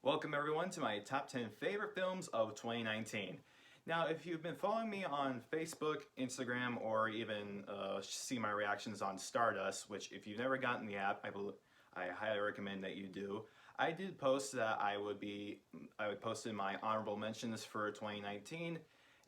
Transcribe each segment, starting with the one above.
Welcome everyone to my top 10 favorite films of 2019. Now, if you've been following me on Facebook, Instagram, or even see my reactions on Stardust, which if you've never gotten the app, I highly recommend that you do. I did post that I would post in my honorable mentions for 2019.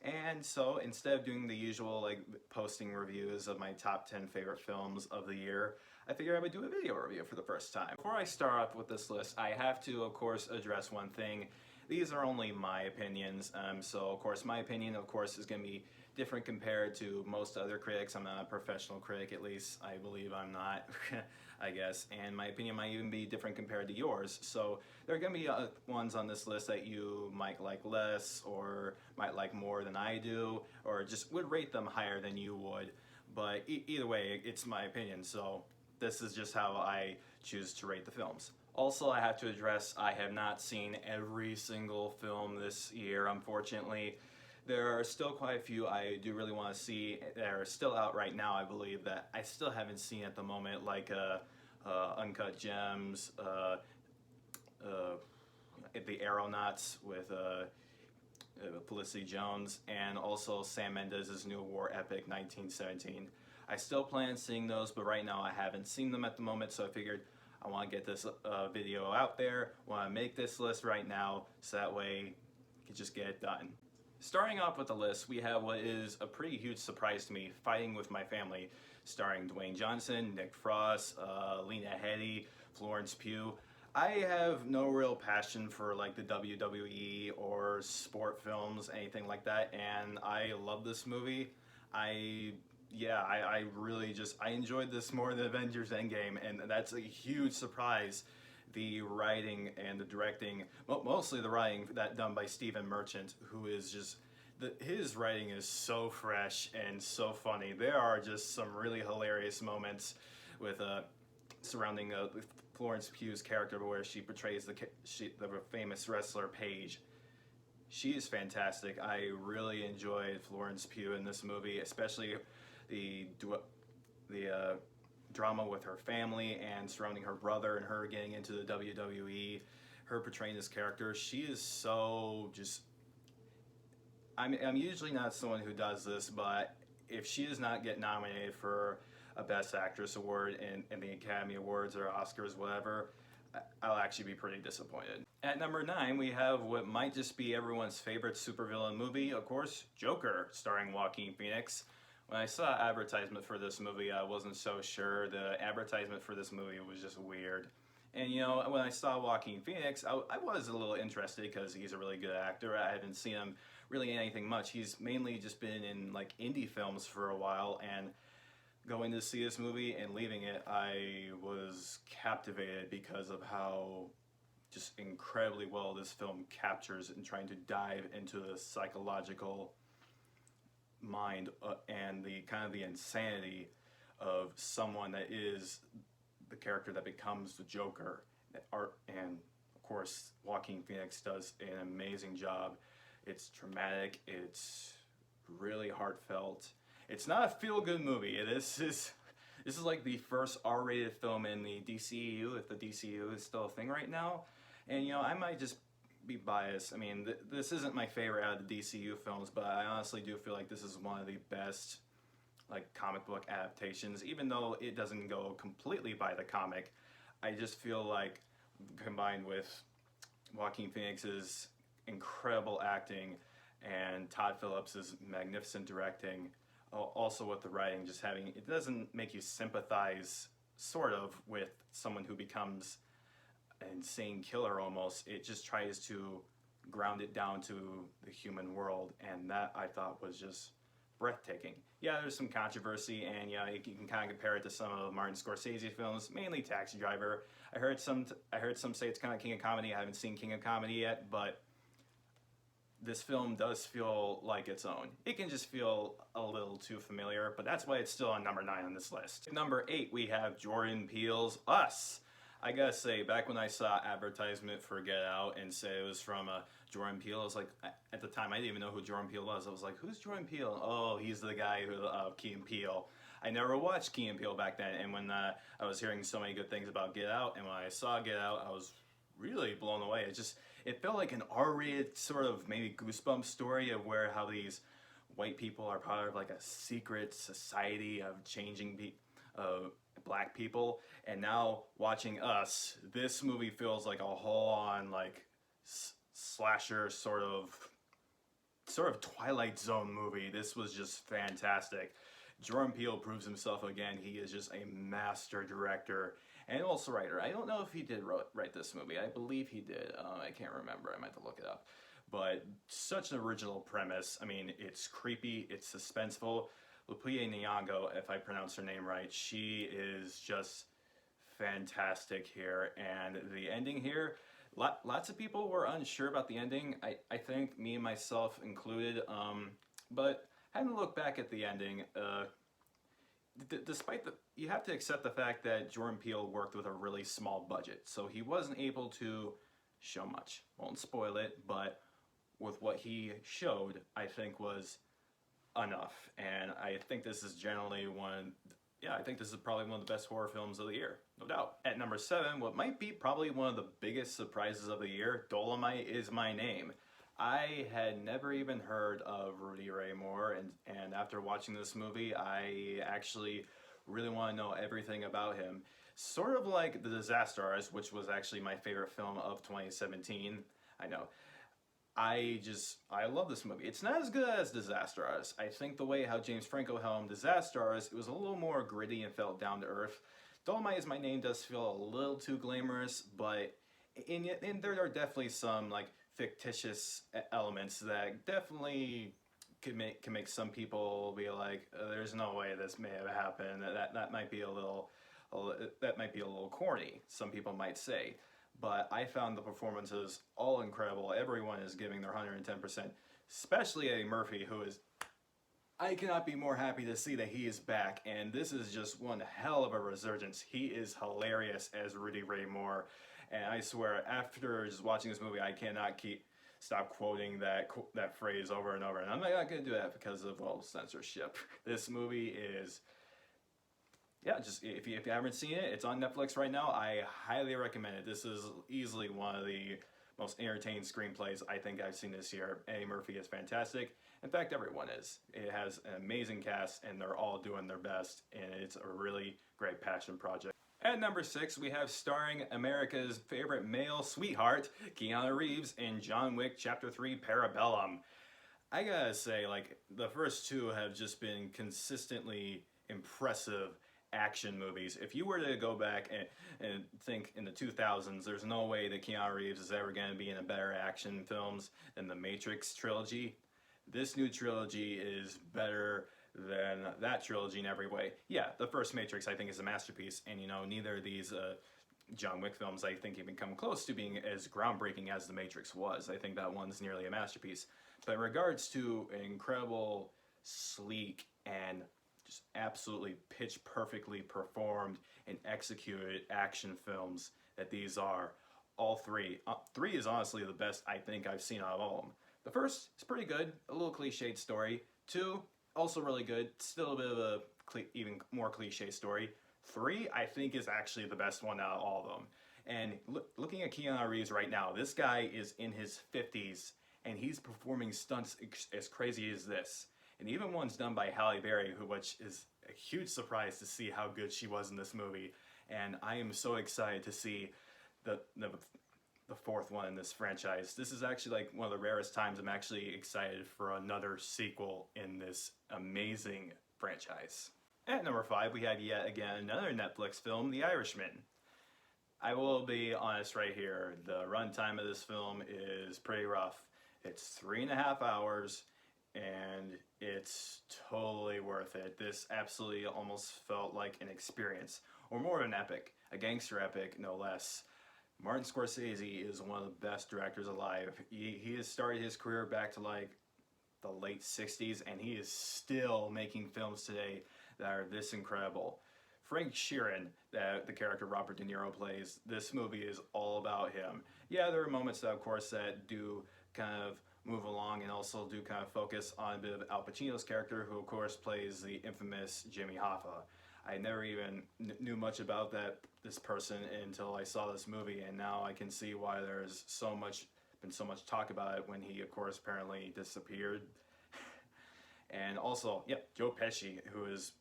And so instead of doing the usual posting reviews of my top 10 favorite films of the year, I figured I would do a video review for the first time. Before I start off with this list, I have to of course address one thing. These are only my opinions, so of course my opinion of course is going to be different compared to most other critics. I'm not a professional critic, at least I believe I'm not, I guess, and my opinion might even be different compared to yours. So there are going to be ones on this list that you might like less or might like more than I do, or just would rate them higher than you would. But either way, it's my opinion, so this is just how I choose to rate the films. Also, I have to address I have not seen every single film this year, unfortunately. There are still quite a few I do really want to see that are still out right now, I believe, that I still haven't seen at the moment, like Uncut Gems, The Aeronauts with Felicity Jones, and also Sam Mendes' new war epic, 1917. I still plan on seeing those, but right now I haven't seen them at the moment, so I figured I want to get this video out there, want to make this list right now, so that way you can just get it done. Starting off with the list, we have what is a pretty huge surprise to me, Fighting with My Family, starring Dwayne Johnson, Nick Frost, Lena Headey, Florence Pugh. I have no real passion for like the WWE or sport films, anything like that, and I love this movie. I really just, I enjoyed this more than Avengers Endgame, and that's a huge surprise. The writing and the directing, mostly the writing that done by Stephen Merchant, who is just, his writing is so fresh and so funny. There are just some really hilarious moments with surrounding Florence Pugh's character, where she portrays the famous wrestler Paige. She is fantastic. I really enjoyed Florence Pugh in this movie, especially the drama with her family and surrounding her brother and her getting into the WWE, her portraying this character. She is so just, I'm usually not someone who does this, but if she does not get nominated for a Best Actress award in the Academy Awards or Oscars, whatever, I'll actually be pretty disappointed. At number 9, we have what might just be everyone's favorite supervillain movie, of course, Joker, starring Joaquin Phoenix. When I saw advertisement for this movie, I wasn't so sure. The advertisement for this movie was just weird. And you know, when I saw Joaquin Phoenix, I was a little interested because he's a really good actor. I haven't seen him really in anything much. He's mainly just been in like indie films for a while, and going to see this movie and leaving it, I was captivated because of how just incredibly well this film captures and trying to dive into the psychological mind and the kind of the insanity of someone that is the character that becomes the Joker. And of course Joaquin Phoenix does an amazing job. It's dramatic, it's really heartfelt. It's not a feel-good movie. This is like the first R-rated film in the DCEU, if the DCEU is still a thing right now. And you know, I might just be biased. I mean, this isn't my favorite out of the DCU films, but I honestly do feel like this is one of the best like comic book adaptations. Even though it doesn't go completely by the comic, I just feel like combined with Joaquin Phoenix's incredible acting and Todd Phillips' magnificent directing, also with the writing, just having, it doesn't make you sympathize sort of with someone who becomes insane killer almost. It just tries to ground it down to the human world, and that I thought was just breathtaking. Yeah, there's some controversy, and yeah, you can kind of compare it to some of Martin Scorsese films, mainly Taxi Driver. I heard some say it's kind of King of Comedy. I haven't seen King of Comedy yet, but this film does feel like its own. It can just feel a little too familiar, but that's why it's still on number 9 on this list. Number 8, we have Jordan Peele's Us. I gotta say, back when I saw advertisement for Get Out and say it was from Jordan Peele, I was like, at the time I didn't even know who Jordan Peele was. I was like, who's Jordan Peele? Oh, he's the guy who Key and Peele. I never watched Key and Peele back then, and when I was hearing so many good things about Get Out, and when I saw Get Out, I was really blown away. It felt like an R-rated sort of maybe Goosebumps story of where how these white people are part of like a secret society of changing black people. And now watching Us, this movie feels like a whole on like slasher sort of Twilight Zone movie. This was just fantastic. Jordan Peele proves himself again. He is just a master director and also writer. I don't know if he did write this movie. I believe he did. I can't remember. I might have to look it up. But such an original premise. I mean, it's creepy. It's suspenseful. Lupita Nyong'o, if I pronounce her name right, she is just fantastic here. And the ending here, lots of people were unsure about the ending. I think me and myself included. But having to look back at the ending, despite you have to accept the fact that Jordan Peele worked with a really small budget, so he wasn't able to show much. Won't spoil it, but with what he showed, I think was enough. And I think this is generally I think this is probably one of the best horror films of the year, no doubt. At number 7, what might be probably one of the biggest surprises of the year, Dolomite Is My Name. I had never even heard of Rudy Ray Moore, and after watching this movie, I actually really want to know everything about him. Sort of like The Disaster Artist, which was actually my favorite film of 2017. I know. I love this movie. It's not as good as Disaster Artist. I think the way how James Franco helmed Disaster Artist, it was a little more gritty and felt down to earth. Dolomite Is My Name does feel a little too glamorous, but and there are definitely some like fictitious elements that definitely can make some people be like, "There's no way this may have happened." That might be a little corny. Some people might say, but I found the performances all incredible. Everyone is giving their 110%, especially Eddie Murphy, who is. I cannot be more happy to see that he is back, and this is just one hell of a resurgence. He is hilarious as Rudy Ray Moore. And I swear, after just watching this movie, I cannot stop quoting that phrase over and over. And I'm not going to do that because of, well, censorship. This movie is, just if you haven't seen it, it's on Netflix right now. I highly recommend it. This is easily one of the most entertaining screenplays I think I've seen this year. Eddie Murphy is fantastic. In fact, everyone is. It has an amazing cast, and they're all doing their best, and it's a really great passion project. At number 6, we have starring America's favorite male sweetheart, Keanu Reeves, in John Wick Chapter 3 Parabellum. I gotta say, like, the first two have just been consistently impressive action movies. If you were to go back and think in the 2000s, there's no way that Keanu Reeves is ever going to be in a better action films than the Matrix trilogy. This new trilogy is better than that trilogy in every way. Yeah, the first Matrix I think is a masterpiece, and neither of these John Wick films I think even come close to being as groundbreaking as the Matrix was. I think that one's nearly a masterpiece. But in regards to incredible, sleek, and just absolutely pitch perfectly performed and executed action films that these are, all three. 3 is honestly the best I think I've seen out of all of them. The first is pretty good, a little cliched story. 2, also really good, still a bit of a even more cliche story. 3, I think, is actually the best one out of all of them. And looking at Keanu Reeves right now, this guy is in his 50s, and he's performing stunts as crazy as this. And even one's done by Halle Berry, which is a huge surprise to see how good she was in this movie. And I am so excited to see the 4th one in this franchise. This is actually like one of the rarest times I'm actually excited for another sequel in this amazing franchise. At number 5, we have yet again another Netflix film, The Irishman. I will be honest right here, the runtime of this film is pretty rough. It's 3.5 hours, and it's totally worth it. This absolutely almost felt like an experience, or more of an epic, a gangster epic, no less. Martin Scorsese is one of the best directors alive. He has started his career back to like the late 60s, and he is still making films today that are this incredible. Frank Sheeran, the character Robert De Niro plays, this movie is all about him. Yeah, there are moments that, of course, that do kind of move along and also do kind of focus on a bit of Al Pacino's character, who, of course, plays the infamous Jimmy Hoffa. I never even knew much about this person until I saw this movie, and now I can see why there's been so much talk about it when he, of course, apparently disappeared. And also, yep, Joe Pesci, who is,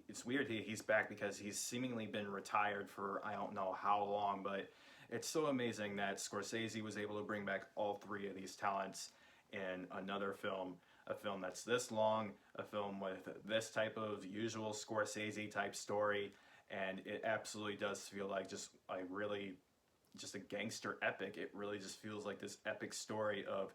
it's weird he's back because he's seemingly been retired for I don't know how long, but it's so amazing that Scorsese was able to bring back all three of these talents in another film, a film that's this long, a film with this type of usual Scorsese type story, and it absolutely does feel like just a gangster epic. It really just feels like this epic story of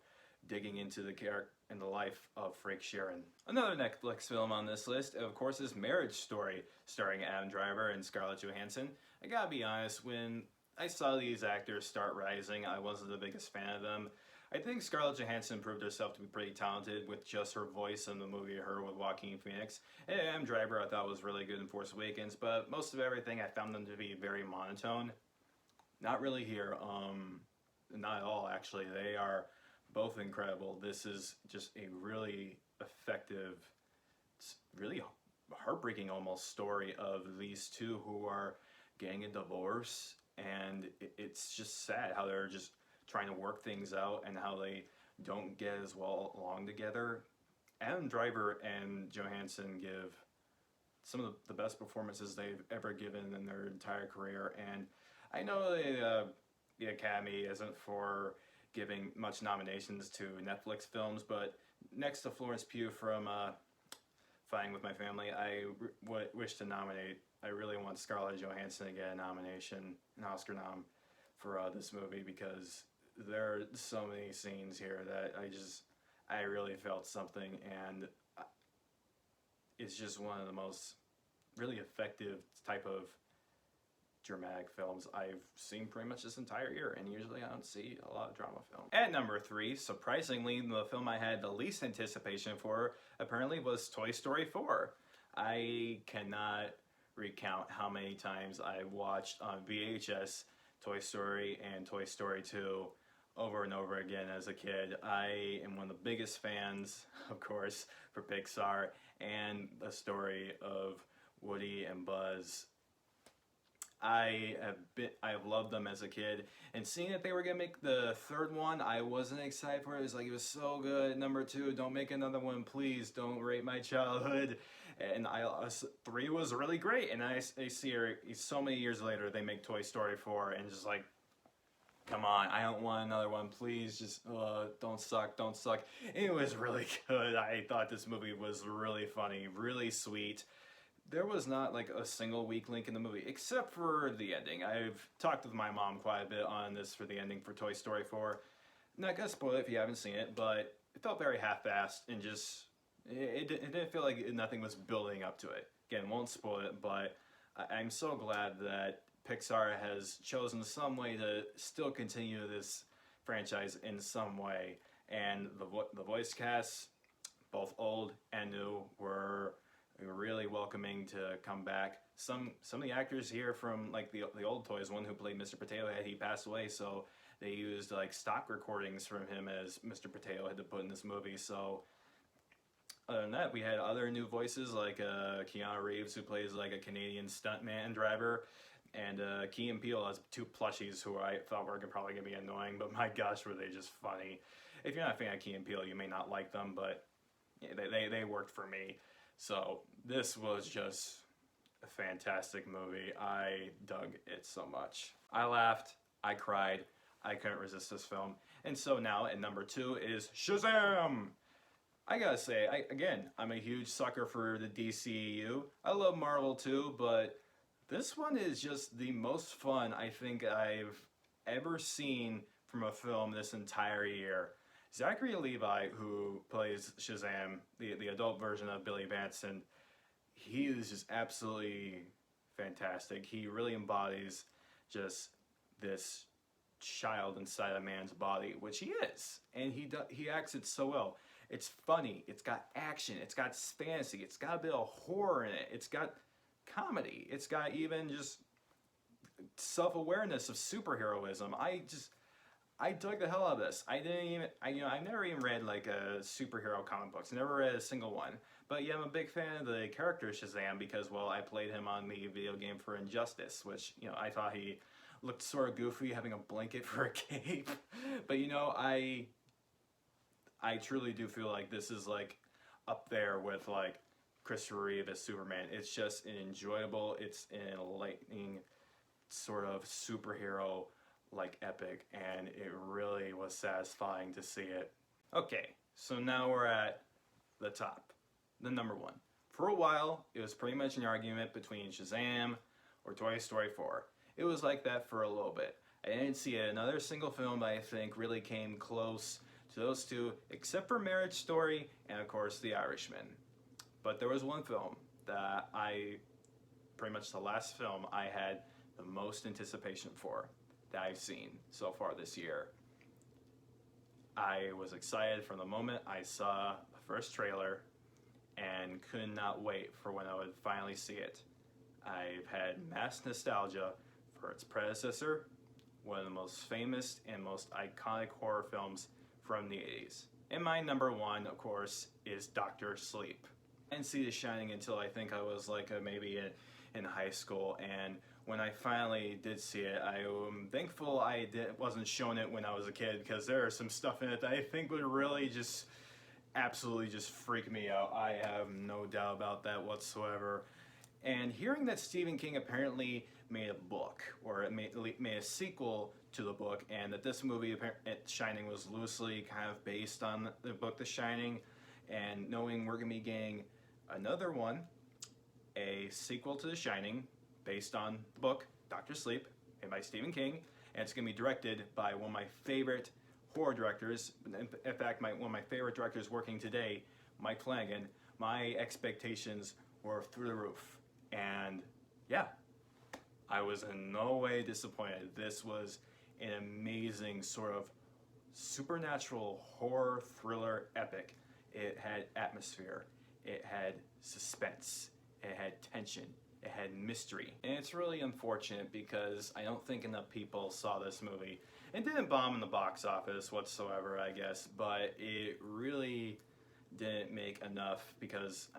digging into the character and the life of Frank Sheeran. Another Netflix film on this list, of course, is Marriage Story, starring Adam Driver and Scarlett Johansson. I gotta be honest, when I saw these actors start rising, I wasn't the biggest fan of them. I think Scarlett Johansson proved herself to be pretty talented with just her voice in the movie Her with Joaquin Phoenix. And Adam Driver I thought was really good in Force Awakens, but most of everything I found them to be very monotone. Not really here. Not at all, actually. They are both incredible. This is just a really effective, really heartbreaking almost story of these two who are getting a divorce, and it's just sad how they're just trying to work things out and how they don't get as well along together. Adam Driver and Johansson give some of the best performances they've ever given in their entire career, and I know the Academy isn't for giving much nominations to Netflix films, but next to Florence Pugh from Fighting with My Family, I wish to nominate. I really want Scarlett Johansson to get a nomination, an Oscar nom, for this movie, because there are so many scenes here that I really felt something, and it's just one of the most really effective type of dramatic films I've seen pretty much this entire year, and usually I don't see a lot of drama film. At number 3, surprisingly, the film I had the least anticipation for apparently was Toy Story 4. I cannot recount how many times I watched on VHS Toy Story and Toy Story 2 over and over again as a kid. I am one of the biggest fans, of course, for Pixar and the story of Woody and Buzz. I have loved them as a kid, and seeing that they were gonna make the third one, I wasn't excited for it. It was so good. Number 2, don't make another one, please. Don't rape my childhood. And 3 was really great, and I see her so many years later. They make Toy Story 4, and just like, come on, I don't want another one, please. Just don't suck. It was really good. I thought this movie was really funny, really sweet. There was not like a single weak link in the movie, except for the ending. I've talked with my mom quite a bit on this for the ending for Toy Story 4. I'm not gonna spoil it if you haven't seen it, but it felt very half-assed and just, it didn't feel like nothing was building up to it. Again, won't spoil it, but I'm so glad that Pixar has chosen some way to still continue this franchise in some way. And the voice casts, both old and new, were really welcoming to come back. Some of the actors here from like the old toys, one who played Mr. Potato Head, he passed away, so they used like stock recordings from him as Mr. Potato Head to put in this movie. So other than that, we had other new voices like Keanu Reeves, who plays like a Canadian stuntman driver, and Key and Peele as 2 plushies who I thought were probably gonna be annoying, but my gosh, were they just funny. If you're not a fan of Key and Peele, you may not like them, but yeah, they worked for me. So this was just a fantastic movie. I dug it so much. I laughed, I cried, I couldn't resist this film. And so now at number 2 is Shazam! I gotta say, I'm a huge sucker for the DCEU. I love Marvel too, but this one is just the most fun I think I've ever seen from a film this entire year. Zachary Levi, who plays Shazam, the adult version of Billy Batson, he is just absolutely fantastic. He really embodies just this child inside a man's body, which he is, and he acts it so well. It's funny, it's got action, it's got fantasy, it's got a bit of horror in it, it's got comedy, it's got even just self-awareness of superheroism. I dug the hell out of this. I never even read like a superhero comic books. I never read a single one. But yeah, I'm a big fan of the character Shazam because, well, I played him on the video game for Injustice, which, you know, I thought he looked sort of goofy having a blanket for a cape. But, you know, I truly do feel like this is like up there with like Christopher Reeve as Superman. It's just an enjoyable, it's an enlightening sort of superhero like epic, and it really was satisfying to see it. Okay, so now we're at the top, the number one. For a while, it was pretty much an argument between Shazam or Toy Story 4. It was like that for a little bit. I didn't see another single film that I think really came close to those two, except for Marriage Story and of course The Irishman. But there was one film that pretty much the last film I had the most anticipation for that I've seen so far this year. I was excited from the moment I saw the first trailer and could not wait for when I would finally see it. I've had mass nostalgia for its predecessor, one of the most famous and most iconic horror films from the 80s. And my number one, of course, is Dr. Sleep. I didn't see The Shining until I think I was like maybe in high school, and when I finally did see it, I am thankful I wasn't shown it when I was a kid, because there is some stuff in it that I think would really just absolutely just freak me out. I have no doubt about that whatsoever. And hearing that Stephen King apparently made a book, or made a sequel to the book, and that this movie, Shining, was loosely kind of based on the book The Shining, and knowing we're going to be getting another one, a sequel to The Shining, based on the book Dr. Sleep, and by Stephen King, and it's going to be directed by one of my favorite horror directors, in fact, one of my favorite directors working today, Mike Flanagan. My expectations were through the roof, and yeah, I was in no way disappointed. This was an amazing sort of supernatural horror thriller epic. It had atmosphere, it had suspense, it had tension, it had mystery. And it's really unfortunate because I don't think enough people saw this movie. It didn't bomb in the box office whatsoever, I guess, but it really didn't make enough because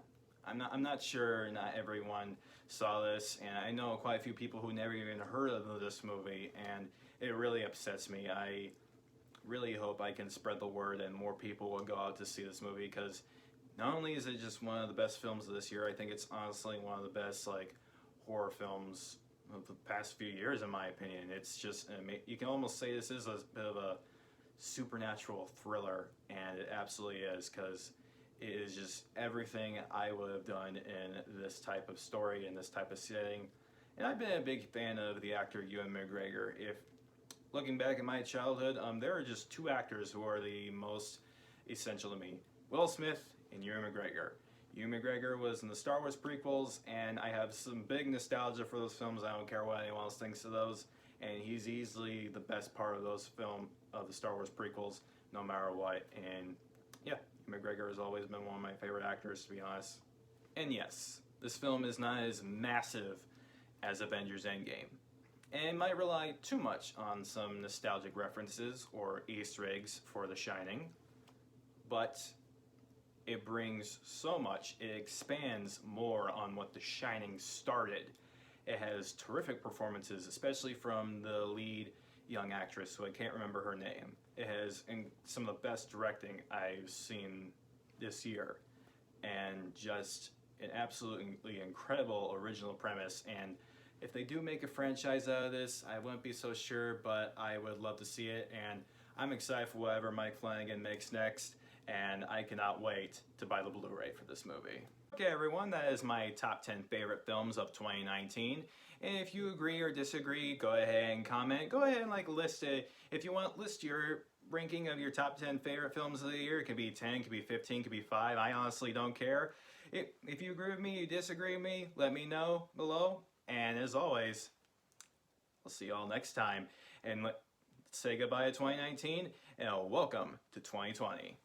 I'm not sure not everyone saw this, and I know quite a few people who never even heard of this movie, and it really upsets me. I really hope I can spread the word and more people will go out to see this movie, because not only is it just one of the best films of this year, I think it's honestly one of the best like horror films of the past few years, in my opinion. It's just, you can almost say this is a bit of a supernatural thriller, and it absolutely is, because it is just everything I would have done in this type of story, in this type of setting. And I've been a big fan of the actor Ewan McGregor. If looking back at my childhood, there are just two actors who are the most essential to me: Will Smith and Ewan McGregor. Ewan McGregor was in the Star Wars prequels, and I have some big nostalgia for those films. I don't care what anyone else thinks of those, and he's easily the best part of the Star Wars prequels, no matter what. And yeah, McGregor has always been one of my favorite actors, to be honest. And yes, this film is not as massive as Avengers Endgame, and it might rely too much on some nostalgic references or Easter eggs for The Shining, but it brings so much. It expands more on what The Shining started. It has terrific performances, especially from the lead young actress, who I can't remember her name. It has some of the best directing I've seen this year, and just an absolutely incredible original premise. And if they do make a franchise out of this, I wouldn't be so sure, but I would love to see it, and I'm excited for whatever Mike Flanagan makes next, and I cannot wait to buy the Blu-ray for this movie. Okay everyone, that is my top 10 favorite films of 2019. And if you agree or disagree, go ahead and comment. Go ahead and list it. If you want, list your ranking of your top 10 favorite films of the year. It could be 10, it could be 15, it could be 5. I honestly don't care. If you agree with me, you disagree with me, let me know below. And as always, I'll see you all next time. And say goodbye to 2019 and welcome to 2020.